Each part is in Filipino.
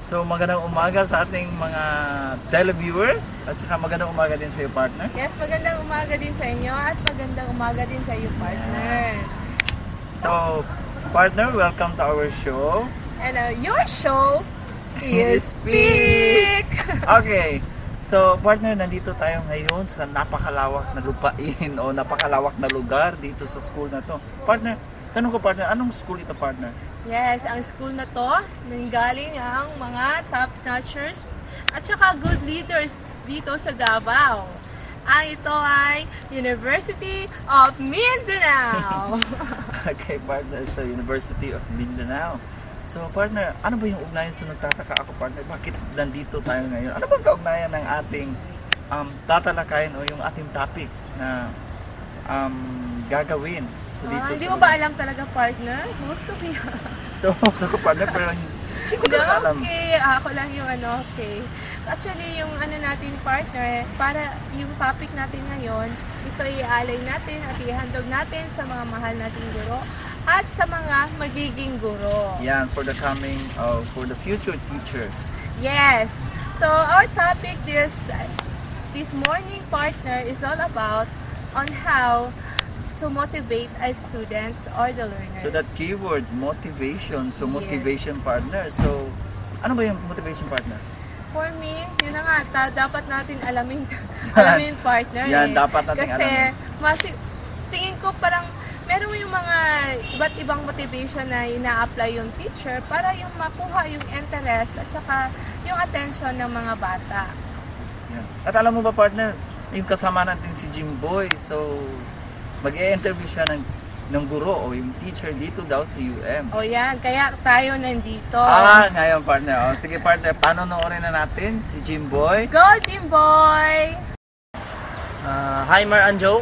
So magandang umaga sa ating mga televiewers at saka magandang umaga din sa iyo, partner. Yes, magandang umaga din sa inyo at magandang umaga din sa iyo, partner. So, partner, welcome to our show. And your show is Speak! Okay. So, partner, nandito tayo ngayon sa napakalawak na lupain o napakalawak na lugar dito sa school na to. Partner, tanong ko, partner, anong school ito, partner? Yes, ang school na to, nanggaling ang mga top-notchers at saka good leaders dito sa Davao. Ang ito ay University of Mindanao. Okay, partner, sa University of Mindanao. So, partner, ano ba yung ugnayan sa nagtataka ako, partner? Bakit nandito tayo ngayon? Ano bang kaugnayan ng ating tatalakayin o yung ating topic na gagawin? So, dito Hindi mo ba alam talaga, partner? Gusto ko yan. So, gusto ko, partner, pero hindi ko talaga alam. Okay, ako lang yung okay. Actually, yung natin, partner, para yung topic natin ngayon, ito iaalay natin at ihandog natin sa mga mahal nating guro at sa mga magiging guro. Yan, for the future teachers. Yes. So, our topic this morning, partner, is all about on how to motivate our students or the learner. So that keyword, motivation. So, motivation, partner. So, ano ba yung motivation, partner? For me, yun na nga, dapat natin alamin partner. Yan, dapat natin Kasi, tingin ko parang meron yung mga iba't ibang motivation na ina-apply yung teacher para yung makuha yung interest at saka yung attention ng mga bata. Yan. At alam mo ba, partner, yung kasama natin si Jimboy, so mag-i-interview siya ng guro o yung teacher dito daw sa UM. O yan, kaya tayo nandito. Ngayon, partner. O, sige, partner, panonoorin na natin si Jimboy. Go, Jimboy! Hi, Mar Anjo.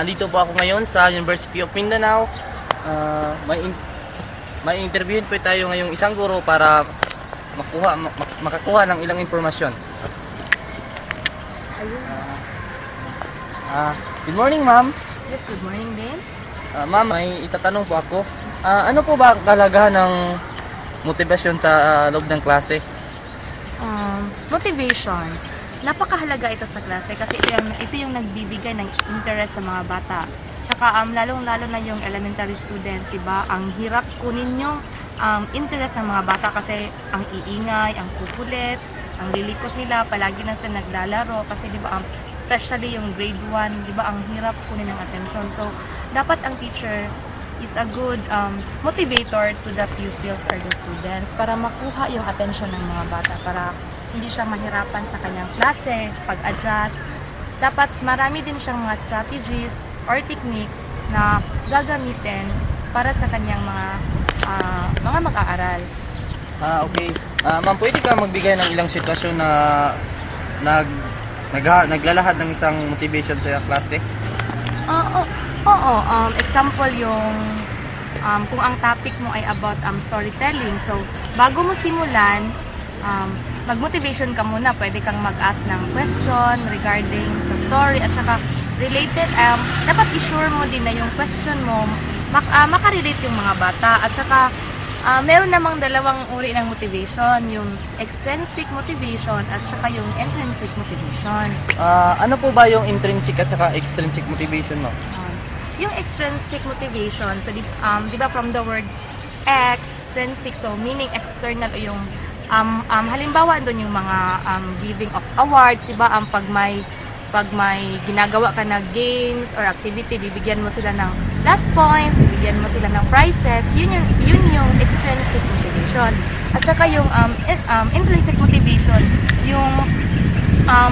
Dito po ako ngayon sa University of Mindanao. May interviewin po tayo ngayong isang guro para makakuha ng ilang impormasyon. Good morning, ma'am. Yes, good morning din. Ma'am, may itatanong po ako. Ano po ba ang kalagahan ng motivasyon sa loob ng klase? Motivation. Napakahalaga ito sa klase kasi ito yung nagbibigay ng interest sa mga bata. Tsaka lalong-lalo na yung elementary students, diba? Ang hirap kunin yung interest ng mga bata kasi ang iingay, ang kukulit, ang lilikot nila, palagi na sila naglalaro kasi diba, especially yung grade 1, diba, ang hirap kunin ng attention. So, dapat ang teacher is a good motivator to the pupils or the students para makuha yung attention ng mga bata, para hindi siya mahirapan sa kanyang klase, pag-adjust. Dapat marami din siyang mga strategies or techniques na gagamitin para sa kanyang mga mag-aaral. Okay. Ma'am, pwede ka magbigay ng ilang sitwasyon na naglalahad ng isang motivation sa klase? Oo. Example yung kung ang topic mo ay about storytelling. So, bago mo simulan, mag-motivation ka muna. Pwede kang mag-ask ng question regarding sa story at saka related. Dapat i-sure mo din na yung question mo makarelate yung mga bata. At saka meron namang dalawang uri ng motivation, yung extrinsic motivation at saka yung intrinsic motivation. Ano po ba yung intrinsic at saka extrinsic motivation mo? Yung extrinsic motivation, so di ba from the word extrinsic, so meaning external o yung halimbawa doon yung mga giving of awards, di ba? Pag may ginagawa ka na games or activity, bibigyan mo sila ng last points, bibigyan mo sila ng prizes, yun yung extrinsic motivation. At saka yung intrinsic motivation, yung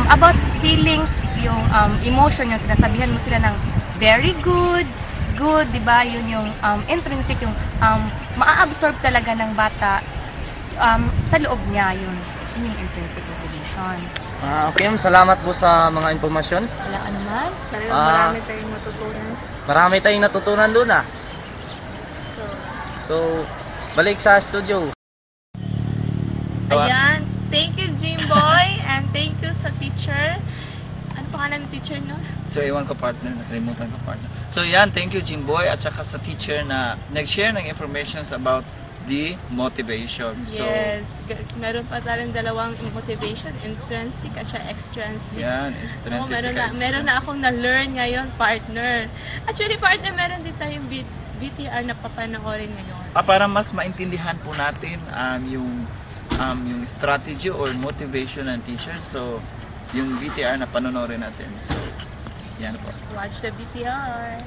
about feelings, yung emotion, yung sinasabihan mo sila ng very good, di ba? Yun yung intrinsic, yung maa-absorb talaga ng bata sa loob niya, yun yung intrinsic motivation. Okay, salamat po sa mga impormasyon. Wala ka naman. Marami tayong matutunan. Marami tayong natutunan doon So, balik sa studio. Ayan, thank you, Jimboy, and thank you sa teacher. Ano pangalan ng teacher no? So, iwan ko, partner. Nakalimutan ko, partner. So, yan. Thank you, Jimboy, at saka sa teacher na nag-share ng informations about the motivation. So, Yes, meron pa tayong dalawang motivation, intrinsic at saka extrinsic. yan, Oo, intrinsic meron na akong na-learn ngayon, partner. Actually, partner, meron din tayong BTR na papanoorin ngayon. Para mas maintindihan po natin yung strategy or motivation ng teacher. So, yung VTR na panonorin natin. So, yan po. Watch the BTR.